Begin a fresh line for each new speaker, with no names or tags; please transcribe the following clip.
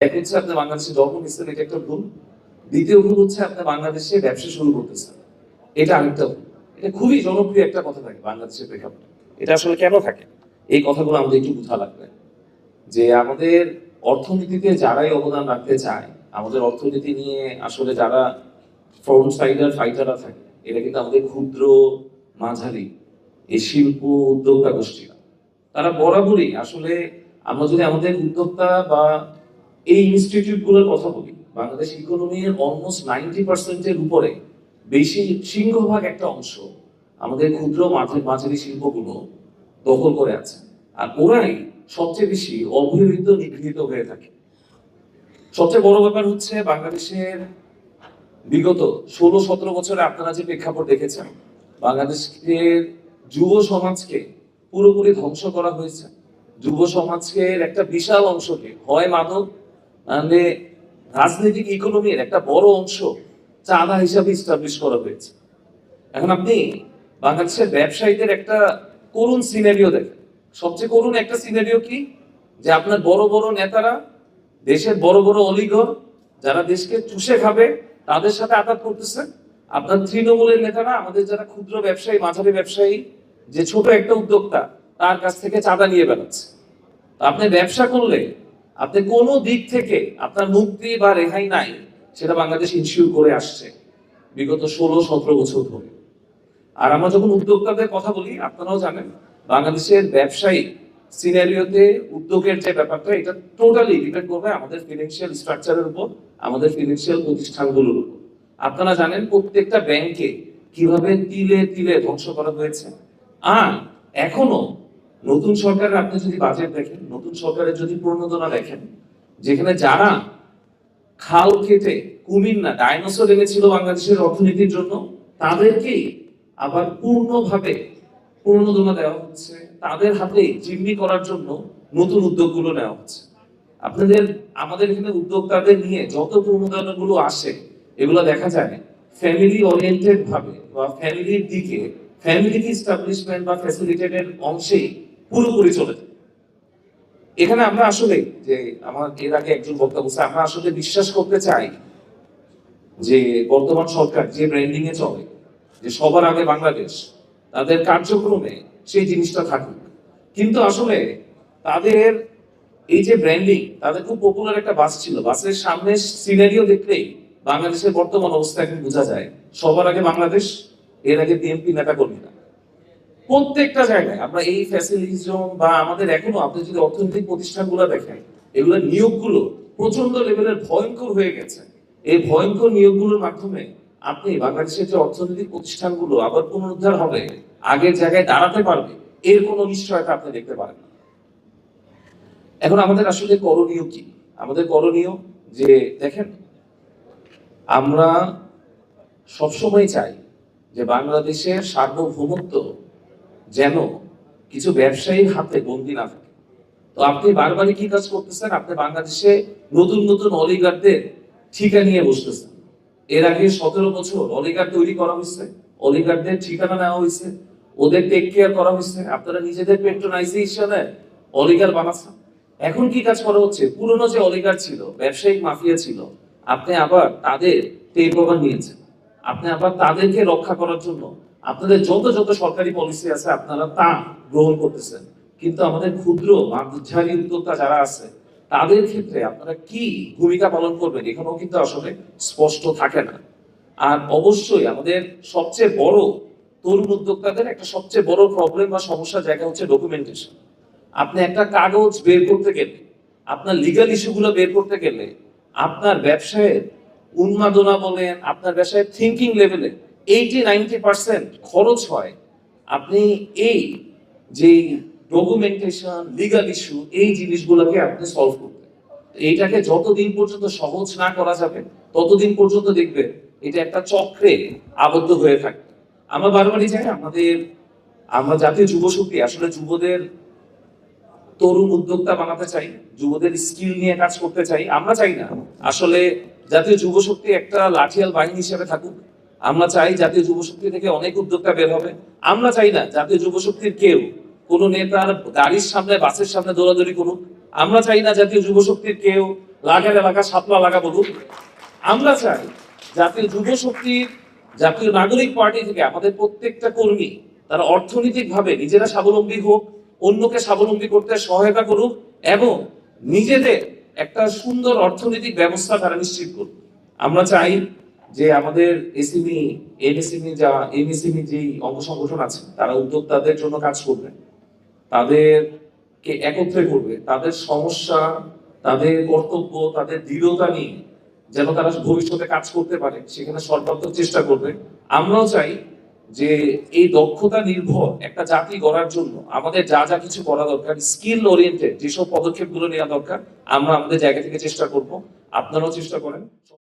এক হচ্ছে আপনি বাংলাদেশে জন্ম নিচ্ছেন, এটা একটা ভুল। দ্বিতীয় ভুল হচ্ছে আপনি বাংলাদেশে ব্যবসা শুরু করতেছেন, এটা আরেকটা ভুল। এটা খুবই জনপ্রিয় একটা কথা থাকে বাংলাদেশের প্রেক্ষাপটে। এটা আসলে কেন থাকে এই কথাগুলো আমাদের একটু বোঝা লাগবে। যে আমাদের অর্থনীতিতে যারাই অবদান রাখতে চায়, আমাদের অর্থনীতি নিয়ে আসলে যারা ফ্রন্ট সাইডার ফাইটাররা থাকে, এটা কিন্তু আমাদের ক্ষুদ্র মাঝারি এই শিল্প উদ্যোক্তা গোষ্ঠীরা। তারা বরাবরই আসলে, আমরা যদি আমাদের উদ্যোক্তা বা এই ইনস্টিটিউট গুলোর কথা বলি, বাংলাদেশ ইকোনমির অলমোস্ট 90% উপরে বেশি সিংহভাগ একটা অংশ আমাদের ক্ষুদ্র মাঝারি শিল্পগুলো দখল করে আছে। আর ওরাই সবচেয়ে বেশি অবহেলিত নিগৃহীত হয়ে থাকে। সবচেয়ে বড় ব্যাপার হচ্ছে বাংলাদেশের বিগত 16-17 বছরে আপনারা যে প্রেক্ষাপট দেখেছেন, বাংলাদেশের যুব সমাজকে পুরোপুরি ধ্বংস করা হয়েছে। যুব সমাজের একটা বিশাল অংশকে হয় মাদক, মানে রাজনৈতিক ইকোনমির একটা বড় অংশ চাঁদা হিসাবে ইস্টাবলিশ করা হয়েছে। এখন আপনি বাংলাদেশের ব্যবসায়ীদের একটা করুণ সিনারিও দেখেন। সবচেয়ে করুণ একটা সিনারিও কি, যে আপনার বড় বড় নেতারা, দেশের বড় বড় অলিগর যারা দেশকে চুষে খাবে, তাদের সাথে আঘাত করতেছে। আপনার তৃণমূলের নেতারা আমাদের যারা ক্ষুদ্র ব্যবসায়ী, মাঝারি ব্যবসায়ী, যে ছোট একটা উদ্যোক্তা, তার কাছ থেকে চাঁদা নিয়ে বেড়াচ্ছে। আপনি ব্যবসা করলে আপনি কোনো দিক থেকে আপনার মুক্তি বা রেহাই নাই, সেটা বাংলাদেশ ইনশিওর করে আসছে বিগত 16-17 বছর ধরে। আর আমরা যখন উদ্যোক্তাদের কথা বলি, আপনারাও জানেন বাংলাদেশের ব্যবসায়ী সিনারিওতে উদ্যোগের যে ব্যাপারটা, এটা টোটালি ডিপেন্ড করবে আমাদের ফিনান্সিয়াল স্ট্রাকচারের উপর, আমাদের ফিনান্সিয়াল প্রতিষ্ঠানগুলোর উপর। আপনারা জানেন প্রত্যেকটা ব্যাংকে কিভাবে তিলে তিলে ধ্বংস করা হয়েছে। আর এখনো নতুন সরকারের আপনি যদি বাজেট দেখেন, নতুন সরকারের যদি প্রণোদনা দেখেন, যেখানে যারা খাল কেটে কুমির না ডাইনোসর এনেছিল বাংলাদেশের অর্থনীতির জন্য, তাদেরকেই আবার পূর্ণভাবে প্রণোদনা দেওয়া হচ্ছে, তাদের হাতে জিম্মি করার জন্য নতুন উদ্যোগগুলো নেওয়া হচ্ছে। আপনাদের আমাদের এখানে উদ্যোক্তাদের নিয়ে যত প্রণোদনাগুলো আসে, এগুলো দেখা যায় ফ্যামিলি ওরিয়েন্টেড ভাবে বা ফ্যামিলির দিকে, ফ্যামিলি এস্টাবলিশমেন্ট বা ফ্যাসিলিটেটেড অংশেই পুরোপুরি চলে যায়। এখানে আমরা আসলে, যে আমার এর আগে একজন বক্তা বলছে, আমরা আসলে বিশ্বাস করতে চাই যে বর্তমান সরকার যে ব্র্যান্ডিং এ চলে, যে সবার আগে বাংলাদেশ, তাদের কার্যক্রমে সেই জিনিসটা থাকুক। কিন্তু আসলে তাদের এই যে ব্র্যান্ডিং, তাদের খুব পপুলার একটা বাস ছিল, বাসের সামনে সিনারিও দেখলেই বাংলাদেশের বর্তমান অবস্থা এখন বোঝা যায়। সবার আগে বাংলাদেশ, এর আগে বিএনপি নেতা কর্মীরা। প্রত্যেকটা জায়গায় আমরা এই ফ্যাসিলিটিজম বা আমাদের এখনো, আপনি যদি অর্থনৈতিক প্রতিষ্ঠানগুলো দেখেন, এগুলোর নিয়োগগুলো প্রচন্ড লেভেলের ভয়ঙ্কর হয়ে গেছে। এই ভয়ঙ্কর নিয়োগগুলোর মাধ্যমে আপনি বাংলাদেশের যে অর্থনৈতিক প্রতিষ্ঠানগুলো আবার পুনরুদ্ধার হবে, আগের জায়গায় দাঁড়াতে পারবে, এর কোনো নিশ্চয়তা আপনি দেখতে পারেন না। এখন আমাদের আসলে করণীয় কি? আমাদের করণীয় যে দেখেন, আমরা সবসময় চাই যে বাংলাদেশের সার্বভৌমত্ব যেন কিছু ব্যবসায়ীর হাতে বন্দী না থাকে। তো আপনি বারবারই কি কাজ করতেছেন, আপনি বাংলাদেশে নতুন নতুন অলিগারদের ঠিকা নিয়ে বসতেছেন। এর আগে 17 বছর অলিগার তৈরি করা হয়েছে, অলিগারদের ঠিকানা নেওয়া হয়েছে, ওদের টেক কেয়ার করা হয়েছে, আপনারা নিজেদের পেট্রোনাইজেশনে অলিগার বানাচ্ছেন। এখন কি কাজ করা হচ্ছে, পুরনো যে অলিগার ছিল, ব্যবসায়িক মাফিয়া ছিল, আপনি আবার তাদের টেক ওভার নিয়েছেন। আপনি আবার তাদেরকে রক্ষা করার জন্য আপনাদের যত যত সরকারি পলিসি আছে আপনারা তা গ্রহণ করতেছেন। কিন্তু আমাদের ক্ষুদ্র মাঝারি উদ্যোক্তা যারা আছে, তাদের ক্ষেত্রে আপনারা কি ভূমিকা পালন করবেন, এখানেও কিন্তু আসলে স্পষ্ট থাকে না। আর অবশ্যই আমাদের সবচেয়ে বড়, তরুণ উদ্যোক্তাদের একটা সবচেয়ে বড় প্রবলেম বা সমস্যার জায়গা হচ্ছে ডকুমেন্টেশন। আপনি একটা কাগজ বের করতে গেলে, আপনার লিগাল ইস্যুগুলো বের করতে গেলে, আপনার ব্যবসায়ের উন্মাদনা বলেন, আপনার ব্যবসায়ের থিঙ্কিং লেভেলে 80-90% খরচ হয় আপনি এই যে ডকুমেন্টেশন, লিগাল ইস্যু, এই জিনিসগুলোকে আপনি সলভ করতে। এইটাকে যতদিন পর্যন্ত সহজ না করা যাবে, ততদিন পর্যন্ত দেখবে এটা একটা চক্রে আবদ্ধ হয়ে থাকবে। আমরা বারবারই চাই আমরা জাতীয় যুব শক্তি আসলে যুবদের তরুণ উদ্যোক্তা বানাতে চাই, যুবদের স্কিল নিয়ে কাজ করতে চাই। আমরা চাই না আসলে জাতীয় যুব শক্তি একটা লাঠিয়াল বাহিনী হিসেবে থাকুক। আমরা চাই জাতীয় যুব শক্তি থেকে অনেক উদ্যোক্তা বের হবে। আমরা চাই না জাতীয় যুব শক্তির কেউ কোন নেতার গাড়ির সামনে, বাসের সামনে দৌড়াদৌড়ি করুক। আমরা চাই না জাতীয় যুব শক্তির কেউ লাখের এলাকা শাপলা লাগা বলুন। আমরা চাই জাতীয় যুব শক্তির, জাতীয় নাগরিক পার্টি থেকে আমাদের প্রত্যেকটা কর্মী তারা অর্থনৈতিকভাবে নিজেরা স্বাবলম্বী হোক, অন্যকে স্বাবলম্বী করতে সহায়তা করুক এবং নিজেদের একটা সুন্দর অর্থনৈতিক ব্যবস্থা তারা নিশ্চিত করুক। আমরা চাই যে আমাদের এসএমই, এমএসএমই যা এমএসএমই যেই অঙ্গ সংগঠন আছে তারা উদ্যোক্তাদের জন্য কাজ করবে, তাদেরকে একত্রে করবে, তাদের সমস্যা, তাদের কর্তব্য, তাদের দৃঢ়তা নিয়ে যেন তারা ভবিষ্যতে কাজ করতে পারে সেখানে সর্বাত্মক চেষ্টা করবে। আমরাও চাই যে এই দক্ষতা নির্ভর একটা জাতি গড়ার জন্য আমাদের যা যা কিছু করা দরকার, স্কিল ওরিয়েন্টেড যেসব পদক্ষেপগুলো নেওয়া দরকার আমরা আমাদের জায়গা থেকে চেষ্টা করব, আপনারাও চেষ্টা করেন।